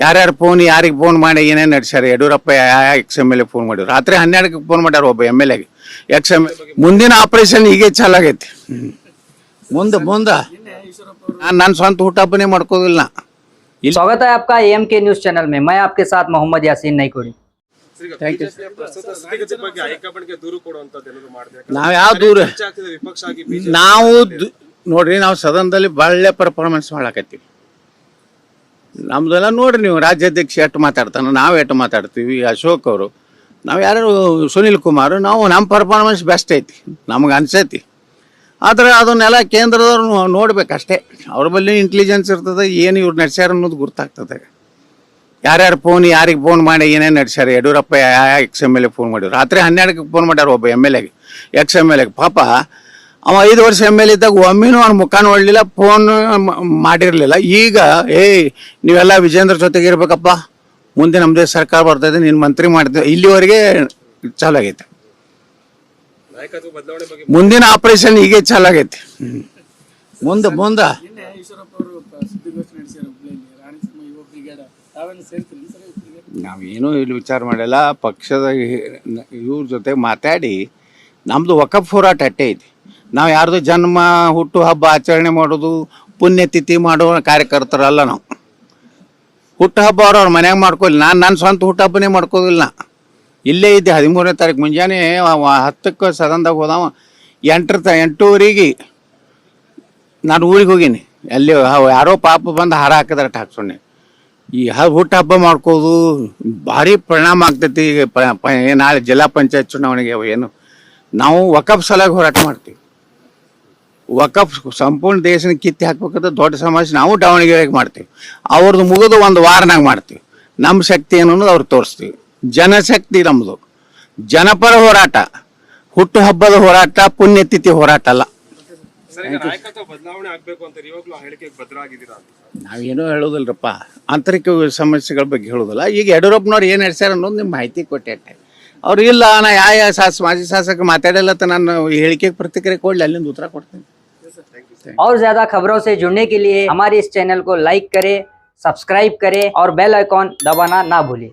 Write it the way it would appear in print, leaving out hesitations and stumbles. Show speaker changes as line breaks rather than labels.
ಯಾರ್ಯಾರು ಫೋನ್ ಯಾರಿಗೆ ಫೋನ್ ಮಾಡಿ ಏನೇನು ನಡೆಸ್ಯಾರ. ಯಡಿಯೂರಪ್ಪ XMLA ಫೋನ್ ಮಾಡಿದ್ರು. ರಾತ್ರಿ 12ಕ್ಕೆ ಫೋನ್ ಮಾಡ್ಯಾರ ಒಬ್ಬ MLA ಗೆ. ಮುಂದಿನ ಆಪರೇಷನ್ ಹೀಗೆ ಚಾಲಾಗೈತಿ. ಮುಂದೆ ನಾನು ಸ್ವಂತ ಹುಟ್ಟಹಬ್ಬನೇ ಮಾಡ್ಕೋದಿಲ್ಲ.
स्वागत है आपका AMK न्यूज चैनल में। मैं आपके साथ मोहम्मद यासीन नईकुड़ी।
ನಾವು ಯಾವ ದೂರ ನಾವು ನೋಡ್ರಿ, ನಾವು ಸದನದಲ್ಲಿ ಒಳ್ಳೆ ಪರ್ಫಾರ್ಮೆನ್ಸ್ ಮಾಡಾಕತ್ತೀವಿ. ನಮ್ದೆಲ್ಲ ನೋಡ್ರಿ, ನೀವು ರಾಜ್ಯಾಧ್ಯಕ್ಷ ಎಷ್ಟು ಮಾತಾಡ್ತಾನೆ, ನಾವು ಎಷ್ಟು ಮಾತಾಡ್ತೀವಿ, ಅಶೋಕ್ ಅವರು, ನಾವು ಯಾರು ಸುನಿಲ್ ಕುಮಾರ್, ನಾವು ನಮ್ಮ ಪರ್ಫಾರ್ಮೆನ್ಸ್ ಬೆಸ್ಟ್ ಐತಿ ನಮ್ಗೆ ಅನ್ಸೈತಿ. ಆದರೆ ಅದನ್ನೆಲ್ಲ ಕೇಂದ್ರದವ್ರು ನೋಡ್ಬೇಕಷ್ಟೇ. ಅವ್ರ ಬಳಿ ಇಂಟೆಲಿಜೆನ್ಸ್ ಇರ್ತದೆ, ಏನು ಇವ್ರು ನಡೆಸ್ಯಾರ ಅನ್ನೋದು ಗುರ್ತಾಗ್ತದೆ. ಯಾರ್ಯಾರು ಫೋನ್ ಯಾರಿಗೆ ಫೋನ್ ಮಾಡಿ ಏನೇನು ನಡೆಸ್ಯಾರ. ಯಡಿಯೂರಪ್ಪ XMLA ಫೋನ್ ಮಾಡಿದ್ರು. ರಾತ್ರಿ 12ಕ್ಕೆ ಫೋನ್ ಮಾಡ್ಯಾರ ಒಬ್ಬ MLA ಗೆ. XMLA ಪಾಪ ಅವ 5 ವರ್ಷ MLA ಇದ್ದಾಗ ಒಮ್ಮೆನೂ ಅವ್ನ ಮುಖ ನೋಡಲಿಲ್ಲ, ಫೋನ್ ಮಾಡಿರಲಿಲ್ಲ. ಈಗ ನೀವೆಲ್ಲ ವಿಜೇಂದ್ರ ಜೊತೆಗೆ ಇರ್ಬೇಕಪ್ಪ, ಮುಂದೆ ನಮ್ಮದೇ ಸರ್ಕಾರ ಬರ್ತದೆ, ನೀನು ಮಂತ್ರಿ ಮಾಡ್ತೀವಿ, ಇಲ್ಲಿವರೆಗೆ ಚಾಲು ಆಗೈತೆ. ಮುಂದಿನ ಆಪರೇಷನ್ ಹೀಗೆ ಚಾಲಾಗೈತಿ. ಮುಂದೆ ನಾವೇನೂ ಇಲ್ಲಿ ವಿಚಾರ ಮಾಡಿಲ್ಲ. ಪಕ್ಷದ ಇವ್ರ ಜೊತೆ ಮಾತಾಡಿ ನಮ್ಮದು ವಕಫ್ ಹೋರಾಟ ಅಟ್ಟೆ ಐತಿ. ನಾವು ಯಾರ್ದು ಜನ್ಮ ಹುಟ್ಟು ಹಬ್ಬ ಆಚರಣೆ ಮಾಡೋದು, ಪುಣ್ಯತಿಥಿ ಮಾಡೋ ಕಾರ್ಯಕರ್ತರಲ್ಲ ನಾವು. ಹುಟ್ಟು ಹಬ್ಬ ಅವ್ರವ್ರ ಮನ್ಯಾಗ ಮಾಡ್ಕೊಲ್ಲ. ನನ್ನ ಸ್ವಂತ ಹುಟ್ಟು ಹಬ್ಬನೇ ಮಾಡ್ಕೋದಿಲ್ಲ. ಇಲ್ಲೇ ಇದ್ದೆ 13ನೇ ತಾರೀಕು ಮುಂಜಾನೆ 10ಕ್ಕೆ ಸದನದಾಗ ಹೋದವ. 8:30 ನಾನು ಊರಿಗೆ ಹೋಗೀನಿ. ಅಲ್ಲಿ ಯಾರೋ ಪಾಪ ಬಂದು ಹಾರ ಹಾಕಿದ್ರೆ ಹಾಕ್ಸೋಣೆ. ಈ ಹುಟ್ಟು ಹಬ್ಬ ಮಾಡ್ಕೋದು ಭಾರಿ ಪರಿಣಾಮ ಆಗ್ತೈತಿ. ನಾಳೆ ಜಿಲ್ಲಾ ಪಂಚಾಯತ್ ಚುನಾವಣೆಗೆ ಏನು ನಾವು ವಕಫ್ ಸಲಾಗಿ ಹೋರಾಟ ಮಾಡ್ತೀವಿ. ವಕಫ್ ಸಂಪೂರ್ಣ ದೇಶನ ಕಿತ್ತಿ ಹಾಕ್ಬೇಕಂತ ದೊಡ್ಡ ಸಮಾಜ ನಾವು ದಾವಣಗೆರೆಗೆ ಮಾಡ್ತೀವಿ. ಅವ್ರದ್ದು ಮುಗಿದು 1 ವಾರನಾಗ ಮಾಡ್ತೀವಿ. ನಮ್ಮ ಶಕ್ತಿ ಏನು ಅನ್ನೋದು ಅವ್ರು ತೋರಿಸ್ತೀವಿ. ಜನಶಕ್ತಿ ನಮ್ಮದು. ಜನಪರ ಹೋರಾಟ, ಹುಟ್ಟು ಹಬ್ಬದ ಹೋರಾಟ, ಪುಣ್ಯತಿಥಿ ಹೋರಾಟ ಅಲ್ಲ. ನಾವೇನೋ ಹೇಳೋದಿಲ್ರಪ್ಪ, ಆಂತರಿಕ ಸಮಸ್ಯೆಗಳ ಬಗ್ಗೆ ಹೇಳೋದಿಲ್ಲ. ಈಗ ಯಡಿಯೂರಪ್ಪನವ್ರು ಏನು ನಡೆಸ್ಯಾರ ಅನ್ನೋದು ನಿಮ್ಮ ಮಾಹಿತಿ ಕೊಟ್ಟೆ. ಅವ್ರು ಇಲ್ಲ ನಾ ಮಾಜಿ ಶಾಸಕ ಮಾತಾಡಲ್ಲ ನಾನು ಹೇಳಿಕೆ ಪ್ರತಿಕ್ರಿಯೆ ಕೊಡ್ಲಿ, ಅಲ್ಲಿಂದ ಉತ್ತರ ಕೊಡ್ತೀನಿ.
और ज्यादा खबरों से जुड़ने के लिए हमारे इस चैनल को लाइक करें, सब्सक्राइब करें और बेल आइकॉन दबाना ना भूलें।